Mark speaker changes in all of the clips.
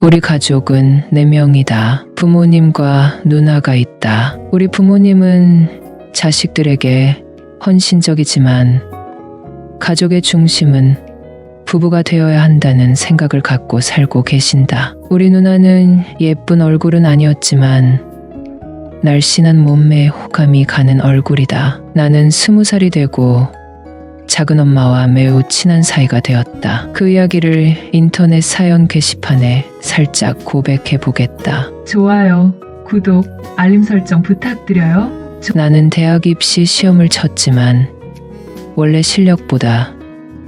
Speaker 1: 우리 가족은 4명이다. 부모님과 누나가 있다. 우리 부모님은 자식들에게 헌신적이지만 가족의 중심은 부부가 되어야 한다는 생각을 갖고 살고 계신다. 우리 누나는 예쁜 얼굴은 아니었지만 날씬한 몸매에 호감이 가는 얼굴이다. 나는 20살이 되고 작은 엄마와 매우 친한 사이가 되었다. 그 이야기를 인터넷 사연 게시판에 살짝 고백해 보겠다.
Speaker 2: 좋아요, 구독, 알림 설정 부탁드려요.
Speaker 1: 나는 대학 입시 시험을 쳤지만 원래 실력보다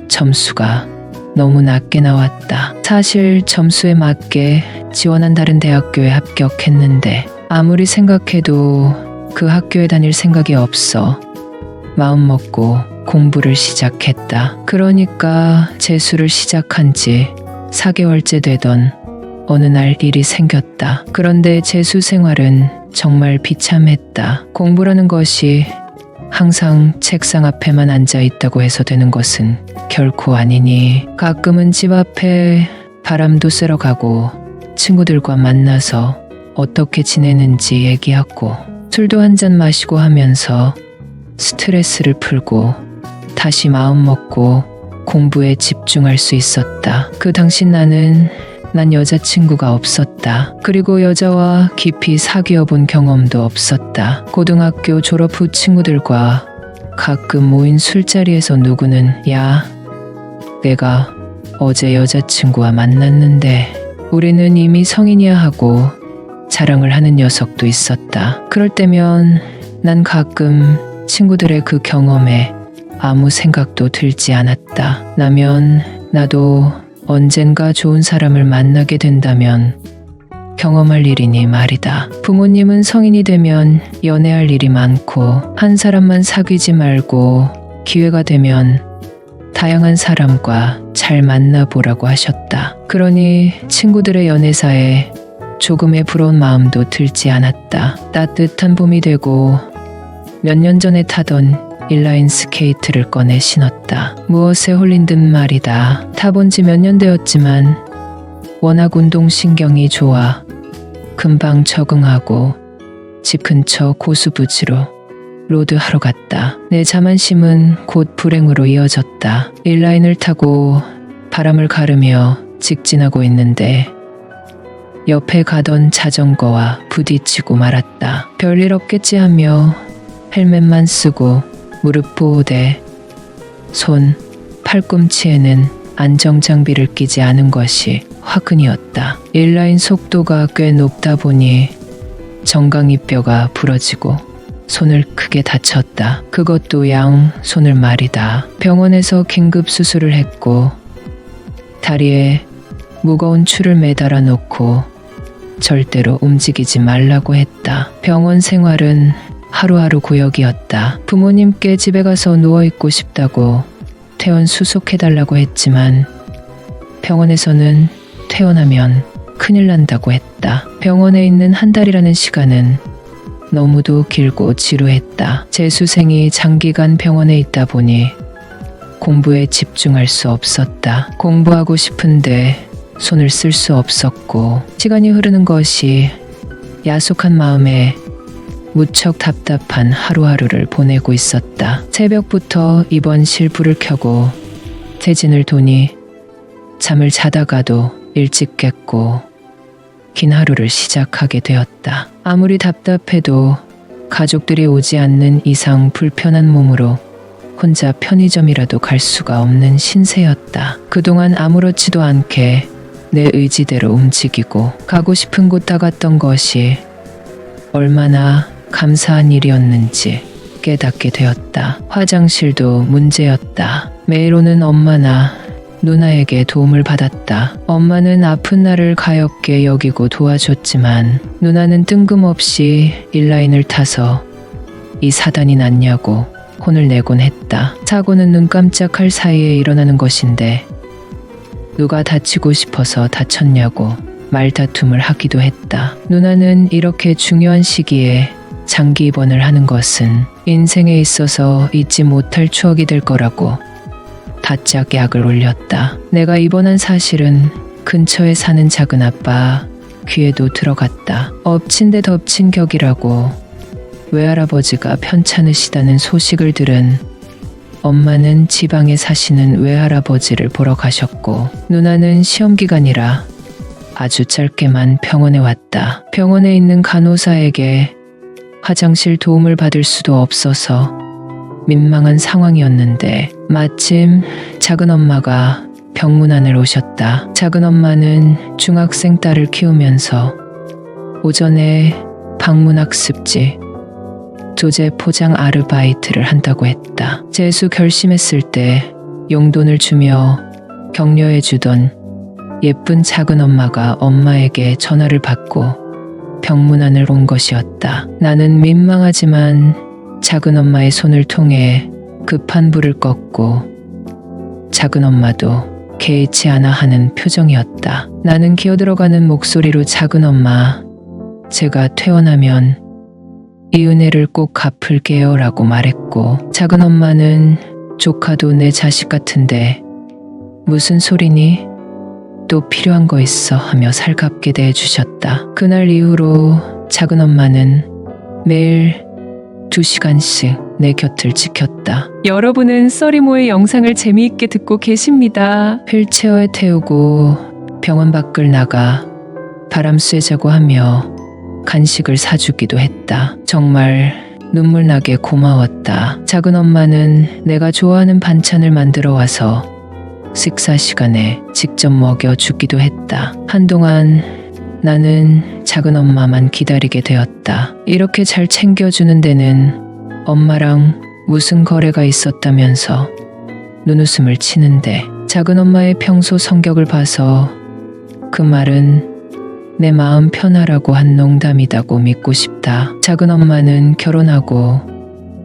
Speaker 1: 점수가 너무 낮게 나왔다. 사실 점수에 맞게 지원한 다른 대학교에 합격했는데 아무리 생각해도 그 학교에 다닐 생각이 없어 마음 먹고 공부를 시작했다. 그러니까 재수를 시작한 지 4개월째 되던 어느 날 일이 생겼다. 그런데 재수 생활은 정말 비참했다. 공부라는 것이 항상 책상 앞에만 앉아 있다고 해서 되는 것은 결코 아니니 가끔은 집 앞에 바람도 쐬러 가고 친구들과 만나서 어떻게 지내는지 얘기하고 술도 한잔 마시고 하면서 스트레스를 풀고 다시 마음 먹고 공부에 집중할 수 있었다. 그 당시 난 여자친구가 없었다. 그리고 여자와 깊이 사귀어 본 경험도 없었다. 고등학교 졸업 후 친구들과 가끔 모인 술자리에서 누구는 야, 내가 어제 여자친구와 만났는데 우리는 이미 성인이야 하고 자랑을 하는 녀석도 있었다. 그럴 때면 난 가끔 친구들의 그 경험에 아무 생각도 들지 않았다. 나도 언젠가 좋은 사람을 만나게 된다면 경험할 일이니 말이다. 부모님은 성인이 되면 연애할 일이 많고 한 사람만 사귀지 말고 기회가 되면 다양한 사람과 잘 만나보라고 하셨다. 그러니 친구들의 연애사에 조금의 부러운 마음도 들지 않았다. 따뜻한 봄이 되고 몇 년 전에 타던 인라인 스케이트를 꺼내 신었다. 무엇에 홀린 듯 말이다. 타본 지 몇 년 되었지만 워낙 운동신경이 좋아 금방 적응하고 집 근처 고수부지로 로드하러 갔다. 내 자만심은 곧 불행으로 이어졌다. 인라인을 타고 바람을 가르며 직진하고 있는데 옆에 가던 자전거와 부딪히고 말았다. 별일 없겠지 하며 헬멧만 쓰고 무릎 보호대, 손, 팔꿈치에는 안정장비를 끼지 않은 것이 화근이었다. 인라인 속도가 꽤 높다 보니 정강이뼈가 부러지고 손을 크게 다쳤다. 그것도 양 손을 말이다. 병원에서 긴급 수술을 했고 다리에 무거운 줄을 매달아 놓고 절대로 움직이지 말라고 했다. 병원 생활은 하루하루 고역이었다. 부모님께 집에 가서 누워있고 싶다고 퇴원 수속해달라고 했지만 병원에서는 퇴원하면 큰일 난다고 했다. 병원에 있는 한 달이라는 시간은 너무도 길고 지루했다. 재수생이 장기간 병원에 있다 보니 공부에 집중할 수 없었다. 공부하고 싶은데 손을 쓸 수 없었고 시간이 흐르는 것이 야속한 마음에 무척 답답한 하루하루를 보내고 있었다. 새벽부터 입원실 불을 켜고 대진을 도니 잠을 자다가도 일찍 깼고 긴 하루를 시작하게 되었다. 아무리 답답해도 가족들이 오지 않는 이상 불편한 몸으로 혼자 편의점이라도 갈 수가 없는 신세였다. 그동안 아무렇지도 않게 내 의지대로 움직이고 가고 싶은 곳 다 갔던 것이 얼마나 감사한 일이었는지 깨닫게 되었다. 화장실도 문제였다. 매일 오는 엄마나 누나에게 도움을 받았다. 엄마는 아픈 나를 가엾게 여기고 도와줬지만 누나는 뜬금없이 인라인을 타서 이 사단이 났냐고 혼을 내곤 했다. 사고는 눈 깜짝할 사이에 일어나는 것인데 누가 다치고 싶어서 다쳤냐고 말다툼을 하기도 했다. 누나는 이렇게 중요한 시기에 장기 입원을 하는 것은 인생에 있어서 잊지 못할 추억이 될 거라고 바짝 약을 올렸다. 내가 입원한 사실은 근처에 사는 작은 아빠 귀에도 들어갔다. 엎친 데 덮친 격이라고 외할아버지가 편찮으시다는 소식을 들은 엄마는 지방에 사시는 외할아버지를 보러 가셨고 누나는 시험 기간이라 아주 짧게만 병원에 왔다. 병원에 있는 간호사에게 화장실 도움을 받을 수도 없어서 민망한 상황이었는데 마침 작은 엄마가 병문안을 오셨다. 작은 엄마는 중학생 딸을 키우면서 오전에 방문학습지, 조제 포장 아르바이트를 한다고 했다. 재수 결심했을 때 용돈을 주며 격려해주던 예쁜 작은 엄마가 엄마에게 전화를 받고 병문안을 온 것이었다. 나는 민망하지만 작은 엄마의 손을 통해 급한 불을 껐고 작은 엄마도 개의치 않아 하는 표정이었다. 나는 기어들어가는 목소리로 작은 엄마, 제가 퇴원하면 이 은혜를 꼭 갚을게요 라고 말했고 작은 엄마는 조카도 내 자식 같은데 무슨 소리니? 또 필요한 거 있어 하며 살갑게 대해주셨다. 그날 이후로 작은 엄마는 매일 2시간씩 내 곁을 지켰다.
Speaker 2: 여러분은 써리모의 영상을 재미있게 듣고 계십니다.
Speaker 1: 휠체어에 태우고 병원 밖을 나가 바람 쐬자고 하며 간식을 사주기도 했다. 정말 눈물 나게 고마웠다. 작은 엄마는 내가 좋아하는 반찬을 만들어 와서 식사 시간에 직접 먹여주기도 했다. 한동안 나는 작은 엄마만 기다리게 되었다. 이렇게 잘 챙겨주는 데는 엄마랑 무슨 거래가 있었다면서 눈웃음을 치는데 작은 엄마의 평소 성격을 봐서 그 말은 내 마음 편하라고 한 농담이라고 믿고 싶다. 작은 엄마는 결혼하고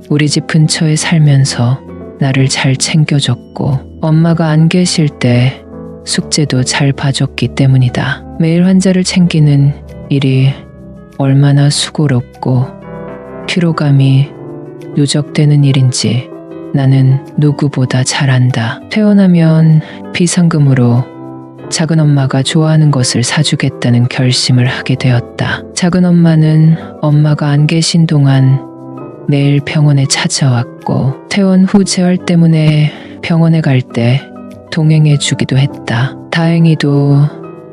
Speaker 1: 우리 집 근처에 살면서 나를 잘 챙겨줬고 엄마가 안 계실 때 숙제도 잘 봐줬기 때문이다. 매일 환자를 챙기는 일이 얼마나 수고롭고 피로감이 누적되는 일인지 나는 누구보다 잘 안다. 퇴원하면 비상금으로 작은 엄마가 좋아하는 것을 사주겠다는 결심을 하게 되었다. 작은 엄마는 엄마가 안 계신 동안 매일 병원에 찾아왔고 퇴원 후 재활 때문에 병원에 갈 때 동행해 주기도 했다. 다행히도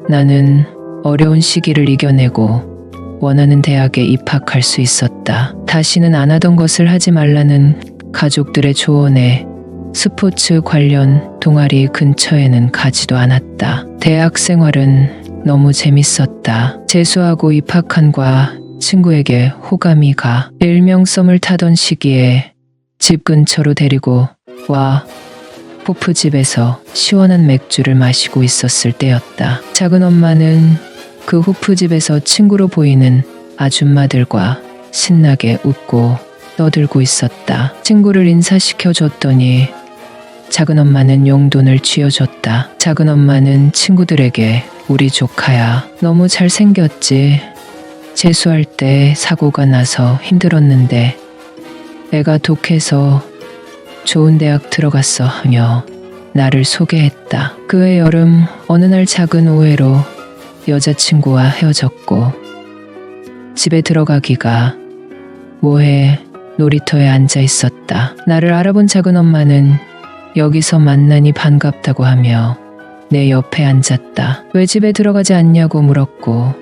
Speaker 1: 나는 어려운 시기를 이겨내고 원하는 대학에 입학할 수 있었다. 다시는 안 하던 것을 하지 말라는 가족들의 조언에 스포츠 관련 동아리 근처에는 가지도 않았다. 대학 생활은 너무 재밌었다. 재수하고 입학한과 친구에게 호감이 가 일명 썸을 타던 시기에 집 근처로 데리고 와 호프집에서 시원한 맥주를 마시고 있었을 때였다. 작은 엄마는 그 호프집에서 친구로 보이는 아줌마들과 신나게 웃고 떠들고 있었다. 친구를 인사시켜줬더니 작은 엄마는 용돈을 쥐어줬다. 작은 엄마는 친구들에게 우리 조카야 너무 잘생겼지. 재수할 때 사고가 나서 힘들었는데 애가 독해서 좋은 대학 들어갔어 하며 나를 소개했다. 그해 여름 어느 날 작은 오해로 여자친구와 헤어졌고 집에 들어가기가 뭐해 놀이터에 앉아 있었다. 나를 알아본 작은 엄마는 여기서 만나니 반갑다고 하며 내 옆에 앉았다. 왜 집에 들어가지 않냐고 물었고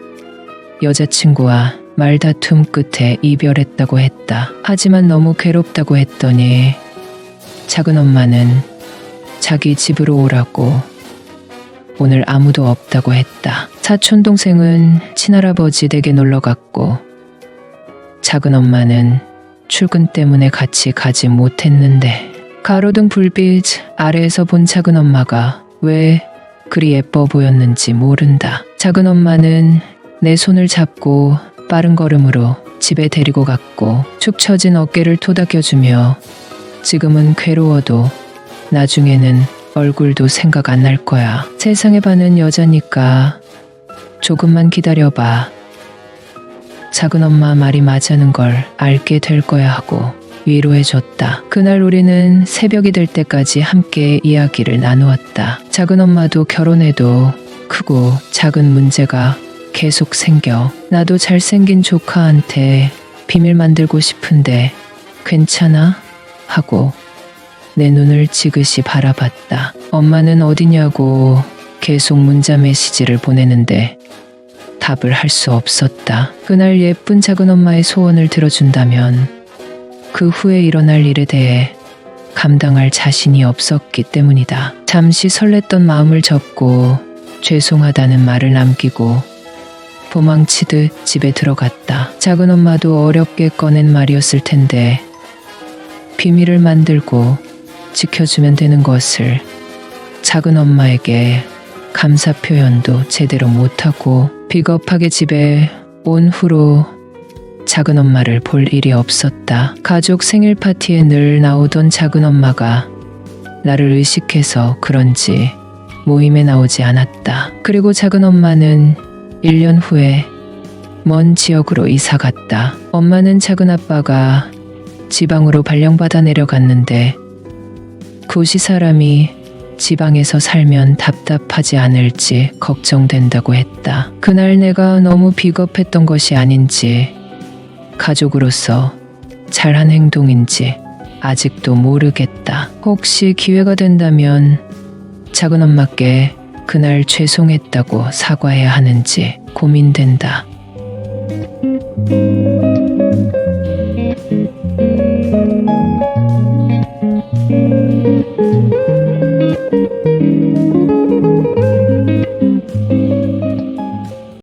Speaker 1: 여자친구와 말다툼 끝에 이별했다고 했다. 하지만 너무 괴롭다고 했더니 작은 엄마는 자기 집으로 오라고 오늘 아무도 없다고 했다. 사촌 동생은 친할아버지 댁에 놀러 갔고 작은 엄마는 출근 때문에 같이 가지 못했는데 가로등 불빛 아래에서 본 작은 엄마가 왜 그리 예뻐 보였는지 모른다. 작은 엄마는 내 손을 잡고 빠른 걸음으로 집에 데리고 갔고 축 처진 어깨를 토닥여주며 지금은 괴로워도 나중에는 얼굴도 생각 안 날 거야. 세상에 반은 여자니까 조금만 기다려봐. 작은 엄마 말이 맞는 걸 알게 될 거야 하고 위로해줬다. 그날 우리는 새벽이 될 때까지 함께 이야기를 나누었다. 작은 엄마도 결혼해도 크고 작은 문제가 계속 생겨. 나도 잘생긴 조카한테 비밀 만들고 싶은데 괜찮아? 하고 내 눈을 지그시 바라봤다. 엄마는 어디냐고 계속 문자 메시지를 보내는데 답을 할 수 없었다. 그날 예쁜 작은 엄마의 소원을 들어준다면 그 후에 일어날 일에 대해 감당할 자신이 없었기 때문이다. 잠시 설렜던 마음을 접고 죄송하다는 말을 남기고 도망치듯 집에 들어갔다. 작은 엄마도 어렵게 꺼낸 말이었을 텐데 비밀을 만들고 지켜주면 되는 것을 작은 엄마에게 감사 표현도 제대로 못하고 비겁하게 집에 온 후로 작은 엄마를 볼 일이 없었다. 가족 생일 파티에 늘 나오던 작은 엄마가 나를 의식해서 그런지 모임에 나오지 않았다. 그리고 작은 엄마는 1년 후에 먼 지역으로 이사 갔다. 엄마는 작은 아빠가 지방으로 발령받아 내려갔는데 도시 사람이 지방에서 살면 답답하지 않을지 걱정된다고 했다. 그날 내가 너무 비겁했던 것이 아닌지 가족으로서 잘한 행동인지 아직도 모르겠다. 혹시 기회가 된다면 작은 엄마께 그날 죄송했다고 사과해야 하는지 고민된다.